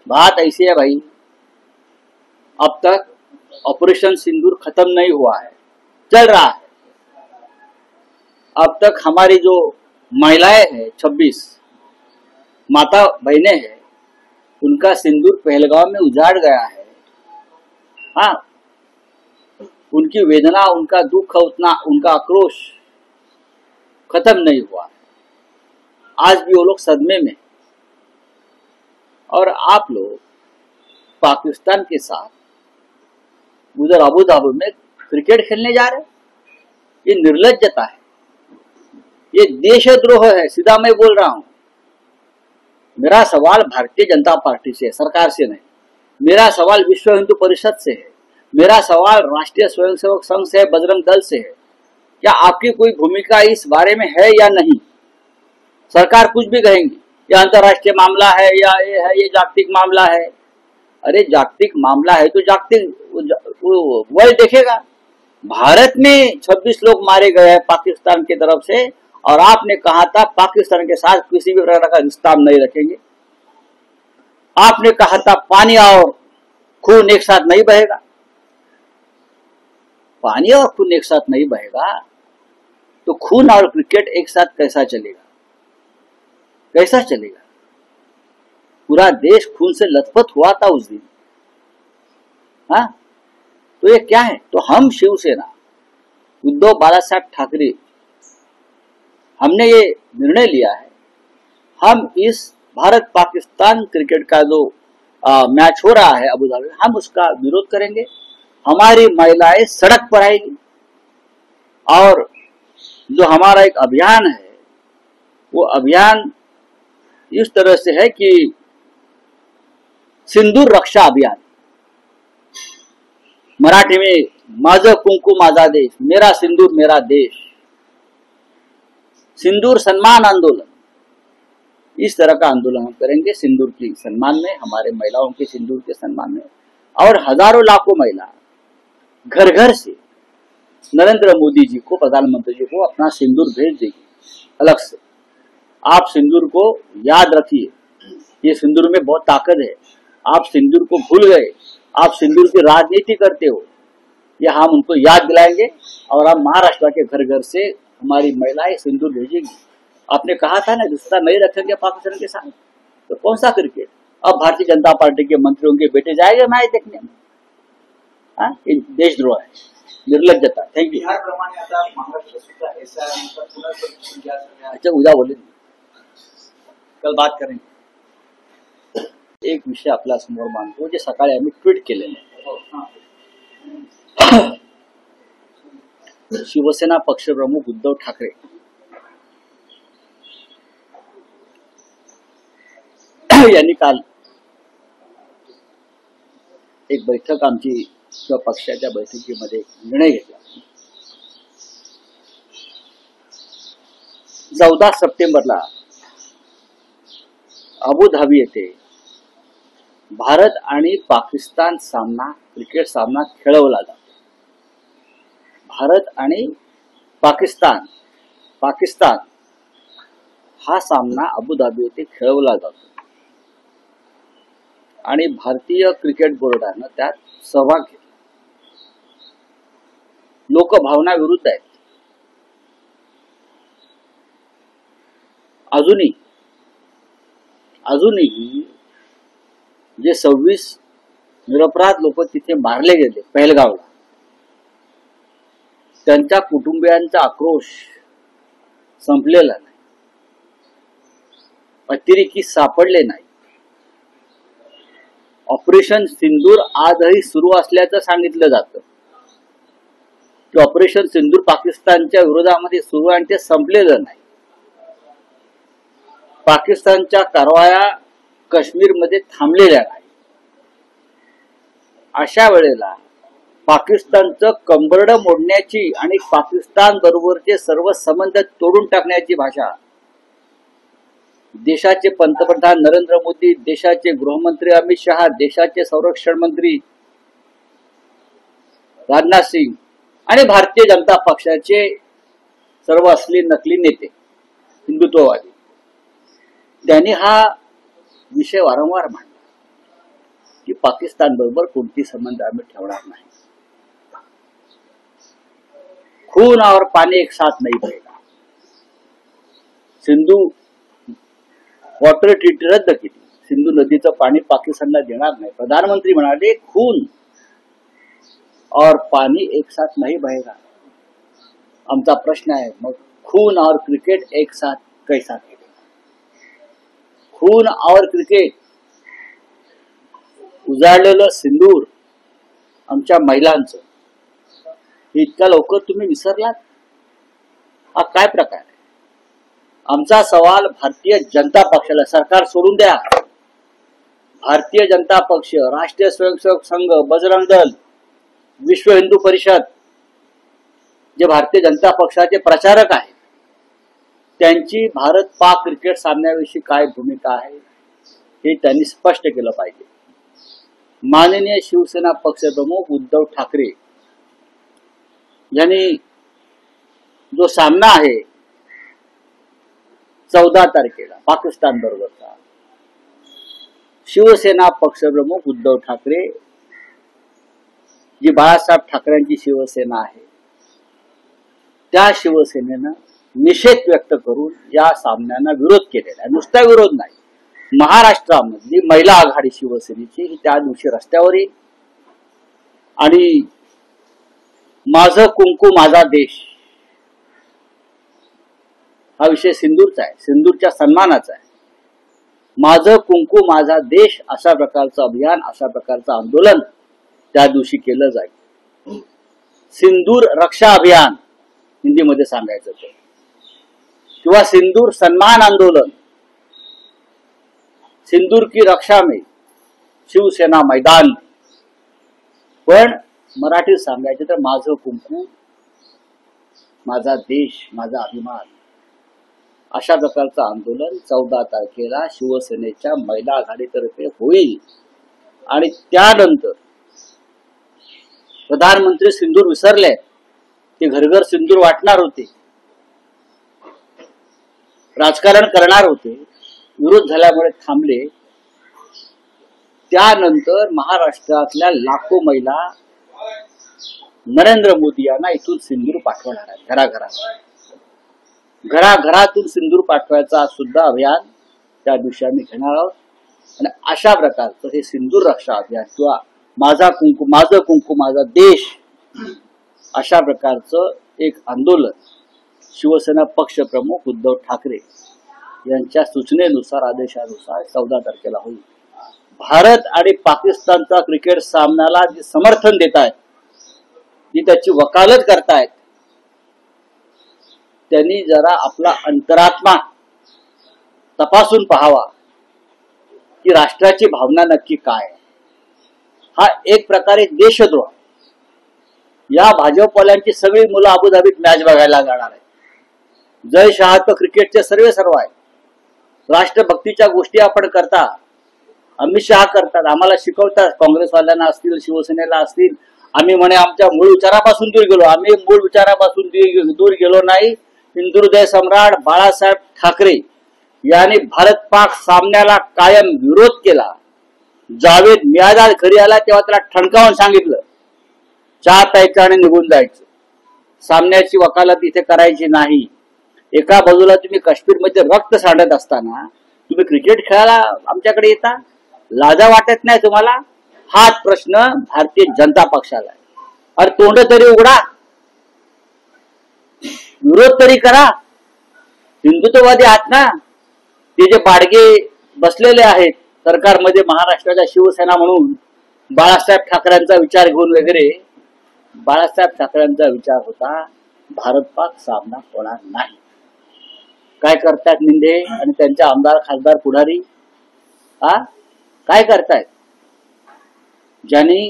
बात ऐसी है भाई, अब तक ऑपरेशन सिंदूर खत्म नहीं हुआ है, चल रहा है। अब तक हमारी जो महिलाएं हैं 26 माता बहनें हैं, उनका सिंदूर पहलगाम में उजाड़ गया है। हाँ, उनकी वेदना, उनका दुख, उतना उनका आक्रोश खत्म नहीं हुआ। आज भी वो लोग सदमे में। और आप लोग पाकिस्तान के साथ उधर अबू धाबी में क्रिकेट खेलने जा रहे हैं। ये निर्लज्जता है, ये देशद्रोह है, सीधा मैं बोल रहा हूं। मेरा सवाल भारतीय जनता पार्टी से है, सरकार से नहीं। मेरा सवाल विश्व हिंदू परिषद से है, मेरा सवाल राष्ट्रीय स्वयंसेवक संघ से है, बजरंग दल से है। क्या आपकी कोई भूमिका इस बारे में है या नहीं? सरकार कुछ भी कहेंगी, यह अंतर्राष्ट्रीय मामला है या ये जागतिक मामला है। अरे जागतिक मामला है तो जागतिक वर्ल्ड देखेगा। भारत में 26 लोग मारे गए हैं पाकिस्तान की तरफ से, और आपने कहा था पाकिस्तान के साथ किसी भी प्रकार का रिश्ता हम नहीं रखेंगे। आपने कहा था पानी और खून एक साथ नहीं बहेगा। पानी और खून एक साथ नहीं बहेगा तो खून और क्रिकेट एक साथ कैसा चलेगा? कैसा चलेगा? पूरा देश खून से लथपथ हुआ था उस दिन। हाँ, तो ये क्या है? तो हम शिवसेना, उद्धव बालासाहेब ठाकरे, हमने ये निर्णय लिया है, हम इस भारत पाकिस्तान क्रिकेट का जो मैच हो रहा है अबू धाबी, हम उसका विरोध करेंगे। हमारी महिलाएं सड़क पर आएगी, और जो हमारा एक अभियान है, वो अभियान इस तरह से है कि सिंदूर रक्षा अभियान। मराठी में माझं कुंकू माझा देश, मेरा सिंदूर मेरा देश, सिंदूर सम्मान आंदोलन, इस तरह का आंदोलन हम करेंगे सिंदूर के सम्मान में, हमारे महिलाओं के सिंदूर के सम्मान में। और हजारों लाखों महिला घर घर से नरेंद्र मोदी जी को, प्रधानमंत्री जी को अपना सिंदूर भेज देगी अलग से। आप सिंदूर को याद रखिए, ये सिंदूर में बहुत ताकत है। आप सिंदूर को भूल गए, आप सिंदूर की राजनीति करते हो, ये हम उनको याद दिलाएंगे। और हम महाराष्ट्र के घर घर से हमारी महिलाएं सिंदूर भेजेगी। आपने कहा था ना रिश्ता नहीं रखेंगे पाकिस्तान के साथ, तो कौन सा क्रिकेट? अब भारतीय जनता पार्टी के मंत्रियों के बेटे जाएंगे मैच देखने में। हाँ, ये देशद्रोह है, निर्लज्जता। Thank you. अच्छा, उद्या बोले, कल बात करेंगे। एक विषय आपल्या समोर मांडतो, जे सकाळी आम्ही ट्विट केलेलं। शिवसेना पक्षप्रमुख उद्धव ठाकरे यांनी काल एक बैठक आमची किंवा पक्षाच्या बैठकीमध्ये निर्णय घेतला। 14 सप्टेंबरला अबू धाबी येथे भारत आणि पाकिस्तान सामना, क्रिकेट सामना खेळवला जातो। भारत आणि पाकिस्तान हा सामना अबू धाबी येथे खेळवला जातो आणि भारतीय क्रिकेट बोर्डानं त्यात सहभाग घेतला। लोकभावना विरुद्ध आहेत। अजूनही जे 26 निरपराध लोक तिथे मारले गेले पहलगावला, त्यांच्या कुटुंबियांचा आक्रोश संपलेला नाही, अतिरेकी सापडले नाही। ऑपरेशन सिंदूर आजही सुरू असल्याचं सांगितलं जातं की ऑपरेशन सिंदूर पाकिस्तानच्या विरोधामध्ये सुरू आणि ते संपलेलं नाही। पाकिस्तानच्या कारवाया काश्मीरमध्ये थांबलेल्या नाही। अशा वेळेला पाकिस्तानचं कंबरड मोडण्याची आणि पाकिस्तान बरोबरचे सर्व संबंध तोडून टाकण्याची भाषा देशाचे पंतप्रधान नरेंद्र मोदी, देशाचे गृहमंत्री अमित शहा, देशाचे संरक्षण मंत्री राजनाथ सिंह आणि भारतीय जनता पक्षाचे सर्व असली नकली नेते, हिंदुत्ववादी, त्यांनी हा विषय वारंवार मांडला। की पाकिस्तान बरोबर कोणती संबंध आम्ही ठेवणार नाही. खून और पानी एक साथ नहीं बहेगा. सिंधू वॉटर ट्रीटी रद्द केली. सिंधू नदीचं पाणी पाकिस्तानला देणार नाही. प्रधानमंत्री म्हणाले खून और पानी एक साथ नहीं बहेगा. आमचा प्रश्न आहे मग खून और क्रिकेट एक साथ कैसा खेलेगा? खून और क्रिकेट, उजाडलेलं सिंदूर आमच्या महिलांचं, इतक्या लवकर तुम्ही विसरलात? हा काय प्रकार आहे? आमचा सवाल भारतीय जनता पक्षाला, सरकार सोडून द्या, भारतीय जनता पक्ष, राष्ट्रीय स्वयंसेवक संघ, बजरंग दल, विश्व हिंदू परिषद, जे भारतीय जनता पक्षाचे प्रचारक आहेत, त्यांची भारत पाक क्रिकेट सामन्याविषयी काय भूमिका आहे हे त्यांनी स्पष्ट केलं पाहिजे. माननीय शिवसेना पक्षप्रमुख उद्धव ठाकरे यांनी जो सामना आहे 14 तारखेला पाकिस्तान बरोबरचा, शिवसेना पक्षप्रमुख उद्धव ठाकरे, जी बाळासाहेब ठाकरेंची शिवसेना आहे, त्या शिवसेनेनं निषेध व्यक्त करून या सामन्यांना विरोध केलेला आहे. नुसता विरोध नाही, महाराष्ट्रामधली महिला आघाडी शिवसेनेची ही त्या दिवशी रस्त्यावर येईल आणि माझं कुंकू माझा देश हा विषय सिंदूरचा आहे, सिंदूरच्या सन्मानाचा आहे. माझं कुंकू माझा देश अशा प्रकारचं अभियान, अशा प्रकारचं आंदोलन त्या दिवशी केलं जाईल. सिंदूर रक्षा अभियान हिंदीमध्ये सांगायचं तर, किंवा सिंदूर सन्मान आंदोलन, सिंदूर की रक्षा में शिवसेना मैदान. पण मराठीत सांगायचं तर माझं कुंकू माझा देश माझा अभिमान, अशा प्रकारचं आंदोलन 14 तारखेला शिवसेनेच्या महिला आघाडीतर्फे होईल. आणि त्यानंतर प्रधानमंत्री सिंदूर विसरले, ते घरघर सिंदूर वाटणार होते, राजकारण करणार होते, विरोध झाल्यामुळे थांबले. त्यानंतर महाराष्ट्रातल्या लाखो महिला नरेंद्र मोदी यांना इथून सिंदूर पाठवणार आहेत. घराघरातून सिंदूर पाठवायचा सुद्धा अभियान त्या दिवशी आम्ही घेणार आहोत. आणि अशा प्रकारचं हे सिंदूर रक्षा अभियान किंवा माझं कुंकू माझा देश अशा प्रकारचं एक आंदोलन शिवसेना पक्ष प्रमुख उद्धव ठाकरे यांच्या सूचनेनुसार, आदेशानुसार 14 तारखेला होईल. भारत आणि पाकिस्तानचा क्रिकेट सामन्याला जे समर्थन देत आहेत, जी त्याची वकालत करतायत, त्यांनी जरा आपला अंतरात्मा तपासून पाहावा की राष्ट्राची भावना नक्की काय. हा एक प्रकारे देशद्रोह. या भाजपवाल्यांची सगळी मुलं अबुधाबीत मॅच बघायला जाणार आहेत. जय शहा तो क्रिकेटचे सर्व आहेत. राष्ट्रभक्तीच्या गोष्टी आपण करता, अमित शहा करतात, आम्हाला शिकवतात, काँग्रेसवाल्यांना असतील, शिवसेनेला असतील. आम्ही म्हणे आमच्या मूळ विचारापासून दूर गेलो. आम्ही मूळ विचारापासून दूर गेलो नाही. हिंदुहृदय सम्राट बाळासाहेब ठाकरे यांनी भारत पाक सामन्याला कायम विरोध केला. जावेद मियादाद घरी आला तेव्हा त्याला ठणकावून सांगितलं, चहा प्यायचं आणि निघून जायचं, सामन्याची वकालत इथे करायची नाही. एका बाजूला तुम्ही काश्मीरमध्ये रक्त सांडत असताना तुम्ही क्रिकेट खेळायला आमच्याकडे येता, लाजा वाटत नाही तुम्हाला? हाच प्रश्न भारतीय जनता पक्षाला आहे. अरे तोंड तरी उघडा, विरोध तरी करा. हिंदुत्ववादी आहात ना, ते जे बाडगे बसलेले आहेत सरकारमध्ये महाराष्ट्राच्या शिवसेना म्हणून, बाळासाहेब ठाकरेंचा विचार घेऊन वगैरे. बाळासाहेब ठाकरेंचा विचार होता भारत पाक सामना होणार नाही. काय करतायत निंदे आणि त्यांचे आमदार खासदार पुढारी? काय करतायत? ज्यांनी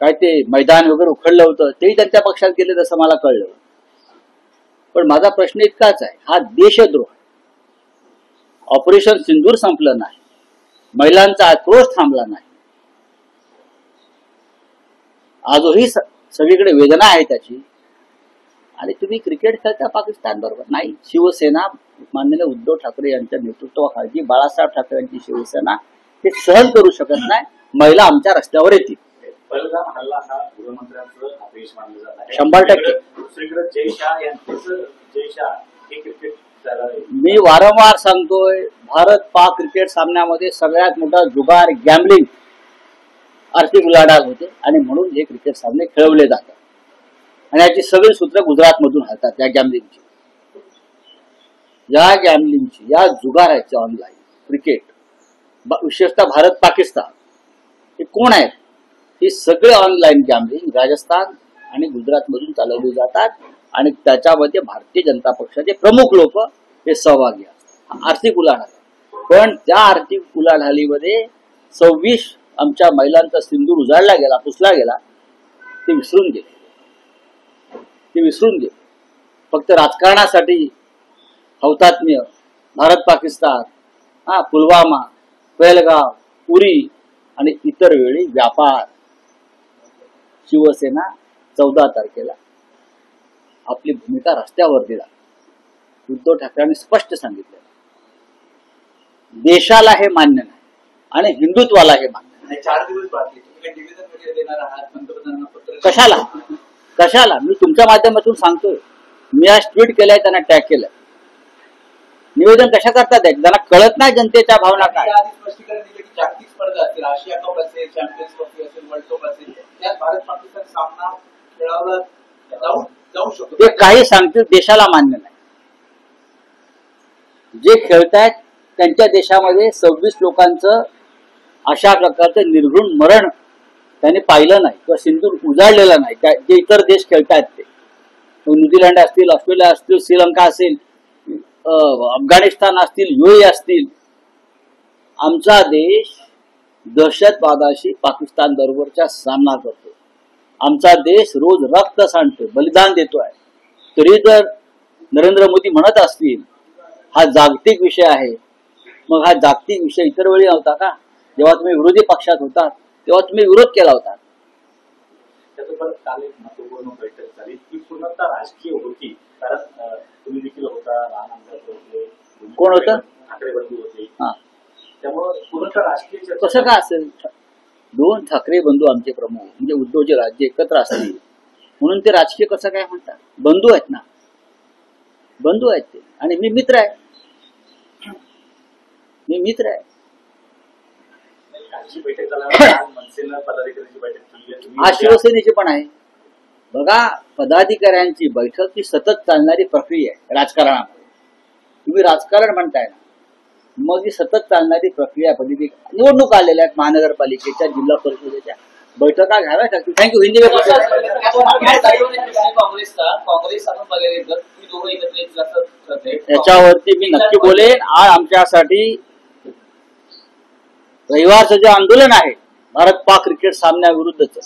काय ते मैदान वगैरे उखडलं होतं तेही त्यांच्या पक्षात गेले तसं मला कळलं. पण माझा प्रश्न इतकाच आहे, हा देशद्रोह. ऑपरेशन सिंदूर संपलं नाही, महिलांचा आक्रोश थांबला नाही, आजही सगळीकडे वेदना आहे त्याची. आणि तुम्ही क्रिकेट खेळता पाकिस्तान बरोबर? नाही. शिवसेना माननीय उद्धव ठाकरे यांच्या नेतृत्वाखाली, बाळासाहेब ठाकरे यांची शिवसेना हे सहन करू शकत नाही, महिला आमच्या रस्त्यावर येतील. पहलगाम हल्ला हा गृहमंत्र्यांचं अपयश मानलं जात आहे. 100%. दुसरीकडे जय शाह यांचेच जय शाह हे क्रिकेट मी वारंवार सांगतोय, भारत पाक क्रिकेट सामन्यामध्ये सगळ्यात मोठा जुगार, गॅम्बलिंग, आर्थिक उलाढाल होते आणि म्हणून हे क्रिकेट सामने खेळवले जातात आणि याची सगळी सूत्र गुजरातमधून हातात. या गॅम्बलिंगची, या जुगाराची ऑनलाईन क्रिकेट, विशेषतः भारत पाकिस्तान हे कोण आहेत? हे सगळे ऑनलाईन गॅम्बलिंग राजस्थान आणि गुजरातमधून चालवले जातात आणि त्याच्यामध्ये भारतीय जनता पक्षाचे प्रमुख लोक हे सहभागी असतात. आर्थिक उलाढाल, पण त्या आर्थिक उलाढालीमध्ये 26 आमच्या महिलांचा सिंदूर उजाडला गेला, पुसला गेला, ते विसरून गेले. फक्त राजकारणासाठी हौतात्म्य, भारत पाकिस्तान, पुलवामा, पहलगाम, उरी आणि इतर वेळी व्यापार. शिवसेना 14 तारखेला आपली भूमिका रस्त्यावर दिला. उद्धव ठाकरेंनी स्पष्ट सांगितलं, देशाला हे मान्य नाही आणि हिंदुत्वाला हे मान्य नाही. 4 दिवस बाकी, तुम्ही निवेदन वगैरे देणार आहात पंतप्रधानांना पत्र? कशाला मी तुमच्या माध्यमातून सांगतोय. मी आज ट्विट केलंय, त्यांना टॅग केलंय. निवेदन कशा करतात? त्यांना कळत नाही जनतेच्या भावना काय. स्पष्टीकरण दिले की जागतिक स्पर्धा असतील, आशिया कप असेल, चॅम्पियन्स ट्रॉफी असेल, वर्ल्ड कप असेल, त्यात भारत पाकिस्तान सामना खेळावला जाऊ शकतो. ते काही सांगतील, देशाला मान्य नाही. जे खेळतायत त्यांच्या देशामध्ये 26 लोकांचं अशा प्रकारचं निर्घृण मरण त्यांनी पाहिलं नाही किंवा सिंदूर उजाडलेला नाही. जे इतर देश खेळतायत ते न्यूझीलंड असतील, ऑस्ट्रेलिया असतील, श्रीलंका असेल, अफगाणिस्तान असतील, UAE असतील. आमचा देश दहशतवादाशी पाकिस्तान बरोबरचा सामना करतो. आमचा देश रोज रक्त सांडतोय, बलिदान देतोय. तरी जर नरेंद्र मोदी म्हणत असतील हा जागतिक विषय आहे, मग हा जागतिक विषय इतर वेळी नव्हता का? जेव्हा तुम्ही विरोधी पक्षात होता तेव्हा तुम्ही विरोध केला होता. काल एक महत्वपूर्ण बैठक झाली, ती पूर्णतः राजकीय होती. कारण तुम्ही देखील होता, लहान आमदार कोण होतं? ठाकरे बंधू होते. त्यामुळे पूर्णतः राजकीय कसं का असेल? 2 ठाकरे बंधू आमचे प्रमुख, म्हणजे उद्धवचे राज्य एकत्र असतील म्हणून ते राजकीय कसं काय म्हणतात? बंधू आहेत ना, बंधू आहेत ते. आणि मी मित्र आहे. बैठक झाल्यावर मनसेनं पदाधिकाऱ्यांची बैठक केली, आज शिवसेनेची पण आहे. बघा, पदाधिकाऱ्यांची बैठक ही सतत चालणारी प्रक्रिया आहे राजकारणामध्ये. तुम्ही राजकारण म्हणताय ना, मग ही सतत चालणारी प्रक्रिया. निवडणूक आलेल्या आहेत महानगरपालिकेच्या, जिल्हा परिषदेच्या, बैठका घ्याव्या लागतील. थँक्यू. हिंदी याच्यावरती मी नक्की बोलेन. आज आमच्यासाठी रविवारचं जे आंदोलन आहे भारत पाक क्रिकेट सामन्याविरुद्धच,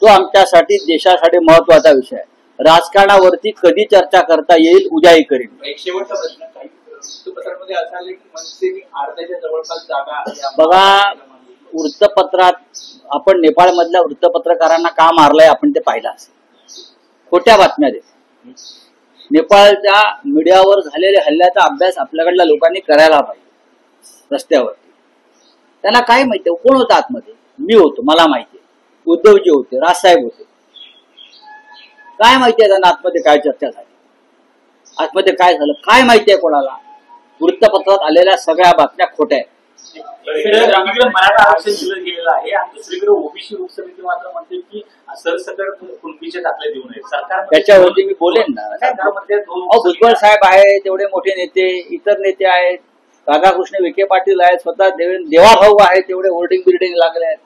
तो आमच्यासाठी देशासाठी महत्वाचा विषय आहे. राजकारणावरती कधी चर्चा करता येईल उद्याही करेन. एक शेवटचा प्रश्न, काही वृत्तपत्रांमध्ये असं आले की मनसेने अर्ध्याच्या जवळपास जागा. बघा, वृत्तपत्रात आपण नेपाळ मधल्या वृत्तपत्रकारांना का मारलंय आपण ते पाहिलं असेल. खोट्या बातम्या देत. नेपाळच्या मीडियावर झालेल्या हल्ल्याचा अभ्यास आपल्याकडल्या लोकांनी करायला पाहिजे. रस्त्यावरती त्यांना काय माहिती? कोण होतं आतमध्ये? मी होतो, मला माहिती. उद्धवजी होते, राजसाहेब होते. काय माहिती आहे त्यांना आतमध्ये काय चर्चा झाली, आतमध्ये काय झालं, काय माहिती आहे कोणाला? वृत्तपत्रात आलेल्या सगळ्या बातम्या खोट्या आहेत. मराठा आरक्षण दिलं गेलेलं आहे आणि दुसरीकडे ओबीसी लोकसमिती मात्र म्हणते की सरसकट कुणबीचे दाखले देऊ नये. सरकार त्याच्यावरती मी बोलेन ना. भुजबळ साहेब आहेत, तेवढे मोठे नेते, इतर नेते आहेत, राधाकृष्ण विखे पाटील आहेत, स्वतः देवाभाऊ आहेत, तेवढे होर्डिंग बिल्डिंग लागले आहेत.